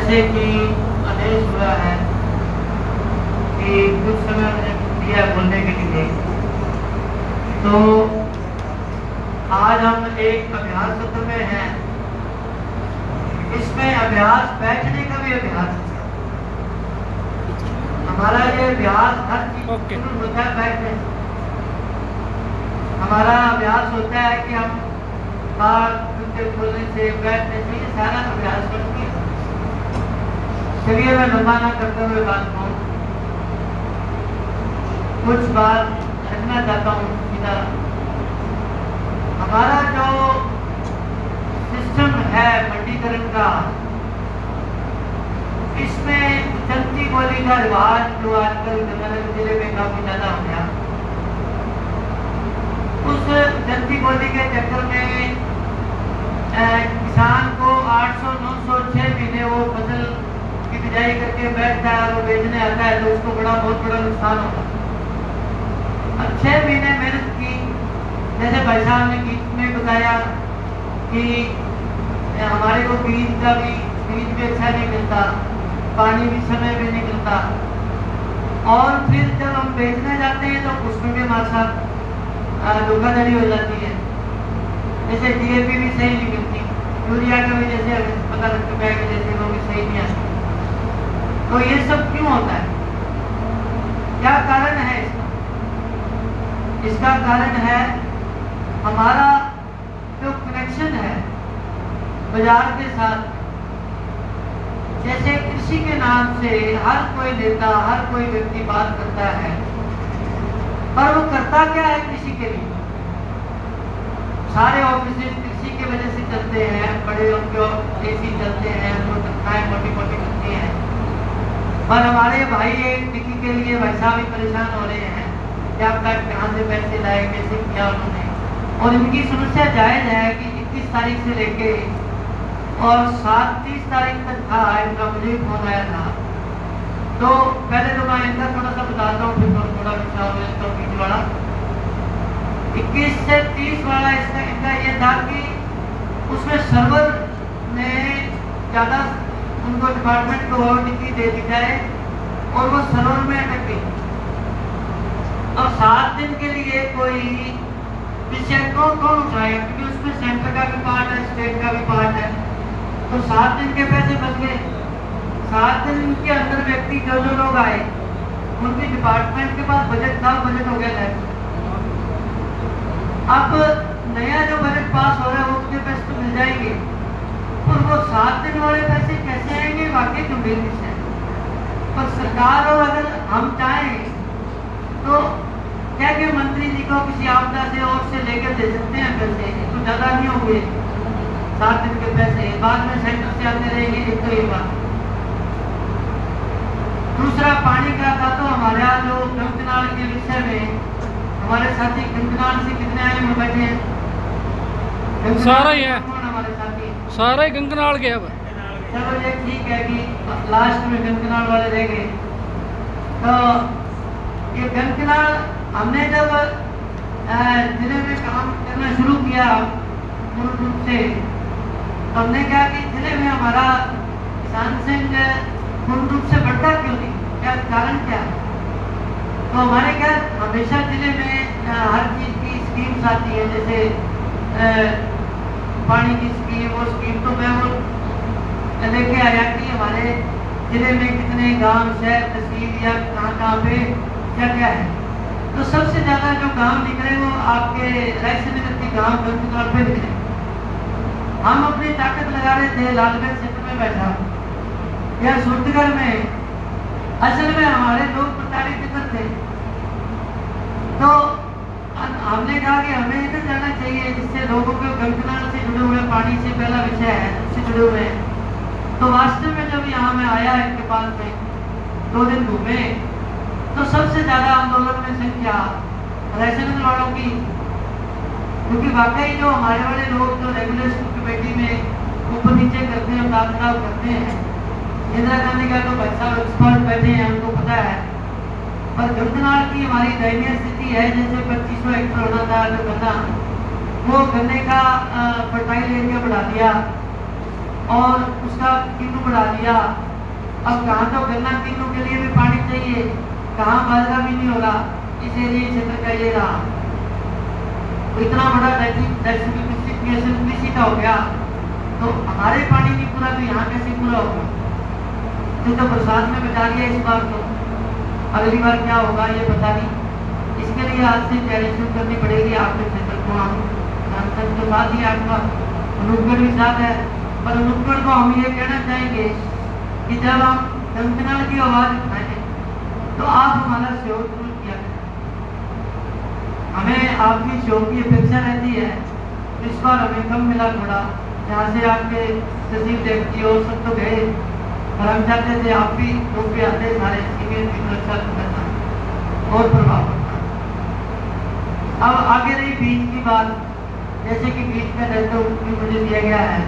जैसे कि आदेश हुआ है कि कुछ समय मैंने दिया बोलने के लिए, तो आज हम एक अभ्यास सत्र में हैं। इसमें अभ्यास बैठने का भी अभ्यास है। हमारा ये अभ्यास हर चीज शुरू होता है बैठने से। हमारा अभ्यास होता है कि हम बाहर बोलने से, बैठने से, ये सारा अभ्यास करती है। चलिए मैं लंबा ना करते हुए बात कहूँ, कुछ बात रखना चाहता हूँ सीधा। हमारा जो सिस्टम है मंडीकरण का, इसमें चलती बोली का रिवाज जो आजकल गंगानगर जिले में काफी ज्यादा हो गया, उस चलती बोली के चक्कर में किसान को 800, 900, 6 महीने वो फसल की बिजाई करके बैठता है और वो बेचने आता है, तो उसको बहुत बड़ा नुकसान होगा। अब 6 महीने मेहनत की, जैसे भाई साहब ने गीत में बताया कि हमारे को बीज भी अच्छा नहीं मिलता, पानी भी समय पे नहीं मिलता, और फिर जब हम बेचने जाते हैं तो उसमें भी हमारे साथ धोखाधड़ी हो जाती है। जैसे DAP भी सही नहीं मिलती, यूरिया का भी जैसे पता लग चुका है कि जैसे वो भी सही नहीं आती। तो ये सब क्यों होता है? क्या कारण है इसका? इसका कारण है हमारा जो कनेक्शन है बाजार के साथ। जैसे कृषि के नाम से हर कोई नेता, हर कोई व्यक्ति बात करता है, पर वो करता क्या है कृषि के लिए? सारे ऑफिस कृषि की वजह से चलते हैं, बड़े उनके AC चलते हैं, उनको तनख्वाहें मोटी मोटी मिलती हैं, और हमारे भाई एक टिकी के लिए भाई साहब भी परेशान हो रहे हैं कि आपका कहाँ से पैसे लाए, कैसे किया उन्होंने। और इनकी समस्या जायज है कि 21 तारीख से लेके और 30 तारीख तक था इनका, मुझे फोन आया था। तो पहले तो मैं इनका थोड़ा सा बताता हूँ, फिर थोड़ा विचार तो 20 वाला 21 से 30 वाला इनका ये था कि उसमें सर्वर ने ज़्यादा उनको डिपार्टमेंट को टिकी दे दी जाए और वो सर्वर में अटक गई। और 7 दिन के लिए कोई विषय कौन उठाएगा, क्योंकि उसमें सेंटर का भी पार्ट है, स्टेट का भी पार्ट है। तो 7 दिन के पैसे बच गए। 7 दिन के अंदर व्यक्ति जो लोग आए, उनके डिपार्टमेंट के पास बजट था, बजट हो गया है। अब नया जो बजट पास हो रहा है उसके पैसे तो मिल जाएंगे, और वो 7 दिन वाले पैसे कैसे आएंगे, वाकई गंभीर विषय है। पर सरकार, और अगर हम चाहें तो क्या कि मंत्री जी को किसी आपदा से और से लेकर दे सकते हैं पैसे, तो ज्यादा नहीं होंगे 7 दिन के पैसे, बाद में सेंटर से आते रहेंगे। एक तो ये बात। दूसरा पानी का था, तो हमारा जो गंगनाल के विषय में हमारे साथी गंगनाल से कितने आए हुए बैठे हैं? सारा ही है, हमारे साथी सारा ही गंगनाल गया। चलो ये ठीक है कि लास्ट में गंगनाल वाले रह गए। तो ये गंगनाल हमने जब जिले में काम करना शुरू किया पूर्ण रूप से, तो हमने कहा कि जिले में हमारा किसान संघ पूर्ण रूप से बढ़ता क्यों नहीं, क्या कारण क्या है? तो हमारे क्या हमेशा जिले में हर चीज की स्कीम्स आती है, जैसे पानी की स्कीम, वो स्कीम तो मैं वो लेके आया कि हमारे जिले में कितने गांव, शहर, तहसील या कहाँ पे क्या क्या है। तो सबसे ज्यादा जो गांव निकले वो आपके रायसेनगर के गांव गंगनाल पे निकले। हम अपनी ताकत लगा रहे थे लालगंज क्षेत्र में बैठा या सूरतगढ़ में, असल में हमारे लोग प्रताड़ित इधर थे। तो हमने कहा कि हमें इधर जाना चाहिए, जिससे लोगों को गंगनाल से जुड़े हुए, पानी से पहला विषय है, उससे जुड़े हुए हैं। तो वास्तव में जब यहाँ में आया इनके पास में 2 दिन घूमे, तो सबसे ज्यादा आंदोलन में संख्या रायसेनगर वालों की, क्योंकि वाकई जो हमारे वाले लोग जो रेगुलेशन कमेटी में ऊपर नीचे करते हैं, उतार चढ़ाव करते हैं, इंदिरा गांधी का तो भाई साहब एक्सपर्ट बैठे हैं, उनको पता है। पर गंगनाल की हमारी दयनीय स्थिति है, जैसे 2500 हेक्टेयर होना था जो गन्ना, वो गन्ने का फर्टाइल एरिया बढ़ा दिया, और उसका किन्नू बढ़ा दिया। अब कहाँ तो गन्ना किन्नू के लिए भी पानी चाहिए, कहाँ बाजरा भी नहीं हो रहा। इस एरिया क्षेत्र का ये रहा, तो इतना बड़ा डाइवर्सिफिकेशन कृषि का हो गया, तो हमारे पानी नहीं पूरा तो यहाँ कैसे पूरा होगा। तो बरसात में बचा लिया इस बार, तो अगली बार क्या होगा ये पता नहीं। इसके लिए आज से तैयारी शुरू करनी पड़ेगी। आपके क्षेत्र को हम तो साथ ही आपका अनूपगढ़ भी साथ है, पर अनूपगढ़ को हम ये कहना चाहेंगे कि जब हम कंकनाल की आवाज उठाएं तो आप हमारा सहयोग जरूर किया करें। हमें आपकी सहयोग की अपेक्षा रहती है। इस बार हमें कम मिला थोड़ा, यहाँ से आपके तहसील देखती और सब तो गए, और हम चाहते थे आप भी लोग भी आते सारे सीनियर की सुरक्षा करना और प्रभाव पड़ता। अब आगे रही बीज की बात, जैसे कि बीज का दायित्व भी मुझे दिया गया है,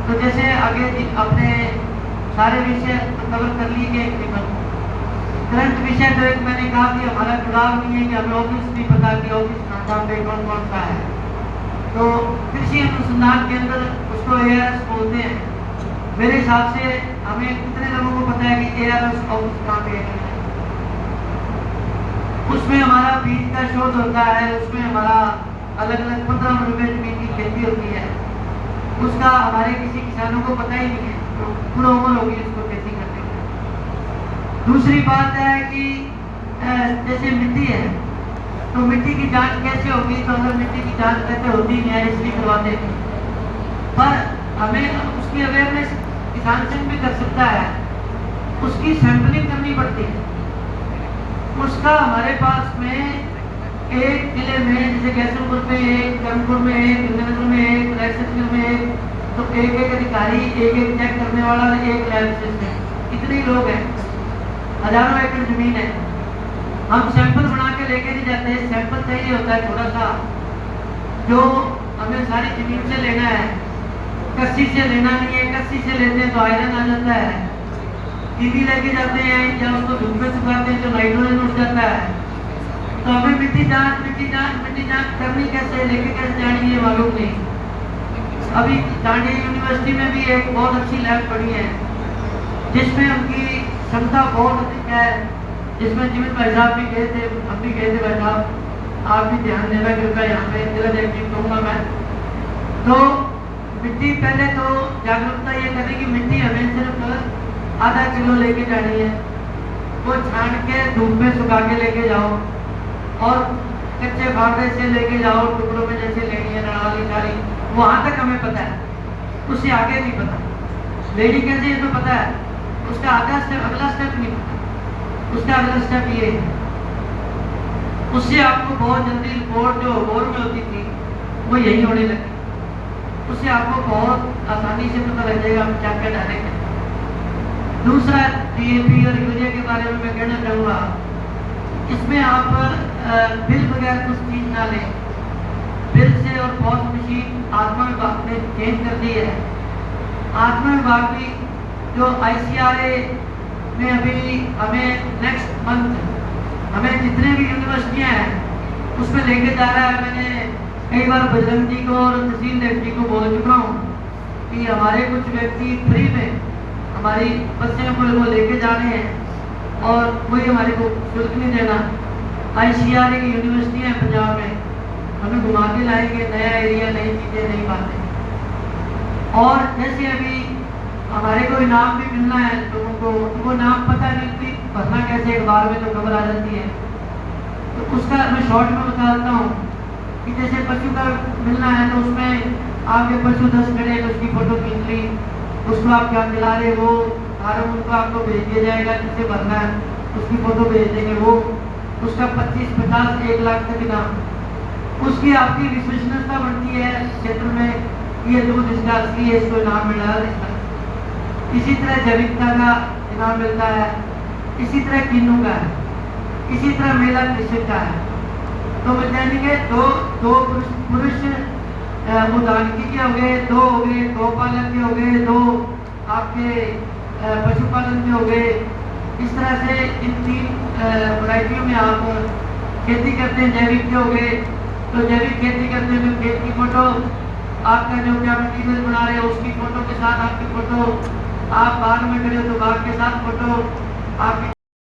तो जैसे आगे अपने सारे विषय कवर कर लिए गए तकरीबन। करंट विषय तो एक मैंने कहा कि हमारा जुड़ाव नहीं है, कि हमें ऑफिस नहीं पता कि ऑफिस कहाँ पे कौन कौन सा है। तो कृषि अनुसंधान केंद्र उसको ARS बोलते हैं। मेरे हिसाब से हमें कितने लोगों को पता है कि ARS ऑफिस कहाँ पे है। उसमें हमारा बीज का शोध होता है, उसमें हमारा अलग अलग 15 रुपए जमीन की खेती होती है, उसका हमारे किसी किसानों को पता ही नहीं है, तो पूरा उम्र होगी उसको खेती करते हुए। दूसरी बात है कि जैसे मिट्टी है, तो मिट्टी की जांच कैसे होगी, तो अगर मिट्टी की जांच कैसे होती नहीं है इसलिए करवाते हैं, पर हमें उसकी अवेयरनेस किसान संघ भी कर सकता है, उसकी सैंपलिंग करनी पड़ती है। उसका हमारे पास में एक जिले में जैसे कैसरपुर में एक, धर्मपुर में एक, गंगानगर में एक, रायसंगर में एक, तो एक एक अधिकारी, एक एक चेक करने वाला, एक लैब सिस्टम, इतने लोग हैं, हजारों एकड़ जमीन है। हम सैंपल बना के लेके नहीं जाते, सैंपल चाहिए होता है थोड़ा सा, जो हमें सारी जमीन से लेना है, कस्सी से लेना नहीं है। कस्सी से लेते हैं तो आयरन आ जाता है, टीवी लेके जाते हैं या उसको धूप में सुखाते हैं तो नाइट्रोजन उठ जाता है। तो हमें मिट्टी जांच करनी कैसे, लेके कैसे जानी है मालूम नहीं। अभी दांडी यूनिवर्सिटी में भी एक बहुत अच्छी लैब पड़ी है, जिसमें उनकी क्षमता बहुत अधिक है, जिसमें जीवित भाई साहब भी गए थे, हम भी गए थे। भाई साहब आप भी ध्यान देना कृपया, यहाँ पे जिला देखिए कहूँगा मैं। तो मिट्टी पहले तो जागरूकता ये करें कि मिट्टी हमें सिर्फ आधा किलो लेके जानी है, वो छान के धूप में सुखा के लेके जाओ, और कच्चे फावड़े से लेके जाओ, टुकड़ों में जैसे लेनी है नाली सारी, वहाँ तक हमें पता है, उससे आगे नहीं पता। लेनी कैसे ये तो पता है, उसका अगला स्टेप नहीं पता। उसका अगला स्टेप ये है, उससे आपको बहुत जल्दी रिपोर्ट जो बोर में होती थी वो यही होने लगी। उससे आपको बहुत आसानी से पता लग जाएगा हम क्या क्या डालेंगे। दूसरा DAP और यूरिया के बारे में मैं कहना चाहूँगा, इसमें आप बिल बगैर कुछ चीज ना लें। बिल से और बहुत मशीन आत्मा विभाग ने चेंज कर दी है। आत्मा विभाग भी जो ICRA में अभी हमें नेक्स्ट मंथ हमें जितने भी यूनिवर्सिटियाँ हैं उसमें लेके जा रहा है। मैंने कई बार बजरंग जी को और तहसील देव जी को बोल चुका हूँ कि हमारे कुछ व्यक्ति फ्री में हमारी बच्चे को लेके जाने हैं और कोई हमारे को शुल्क नहीं देना। ICRA की यूनिवर्सिटियाँ हैं पंजाब में, हमें घुमा के लाएंगे, नया एरिया, नई चीज़ें, नई बातें। और जैसे अभी हमारे को इनाम भी मिलना है लोगों को, वो नाम पता नहीं थी भरना कैसे, अखबार में तो खबर आ जाती है, तो उसका मैं शॉर्ट में बता देता हूँ कि जैसे पशु का मिलना है तो उसमें आपके पशु 10 खड़े हैं, उसकी फोटो खींच ली, उसको आप क्या खिला रहे वो फार्म उनको आपको भेज दिया जाएगा, जिसे भरना है उसकी फोटो भेज देंगे, वो उसका 25, 50, 1 लाख तक इनाम। उसकी आपकी विश्वसनीयता बढ़ती है क्षेत्र में, ये दूध इसका असली है, इसको इनाम मिला है। इसी तरह जैविकता का इनाम मिलता है, इसी तरह किन्नू का है, इसी तरह मेला कृषि का है। तो वैज्ञानिक दो पुरुष उदाहरण के हो गए, 2 हो गए गौपालन के हो गए, 2 आपके पशुपालन के हो गए। इस तरह से इन 3 वैरायटियों में आप खेती करते हैं। जैविक के हो गए, तो जैविक खेती करते हैं तो खेत की फोटो, आपका जो क्या मटीरियल बना रहे हो उसकी फोटो के साथ आपकी फोटो, आप बाग में खड़े हो तो बाग के साथ फोटो, आपकी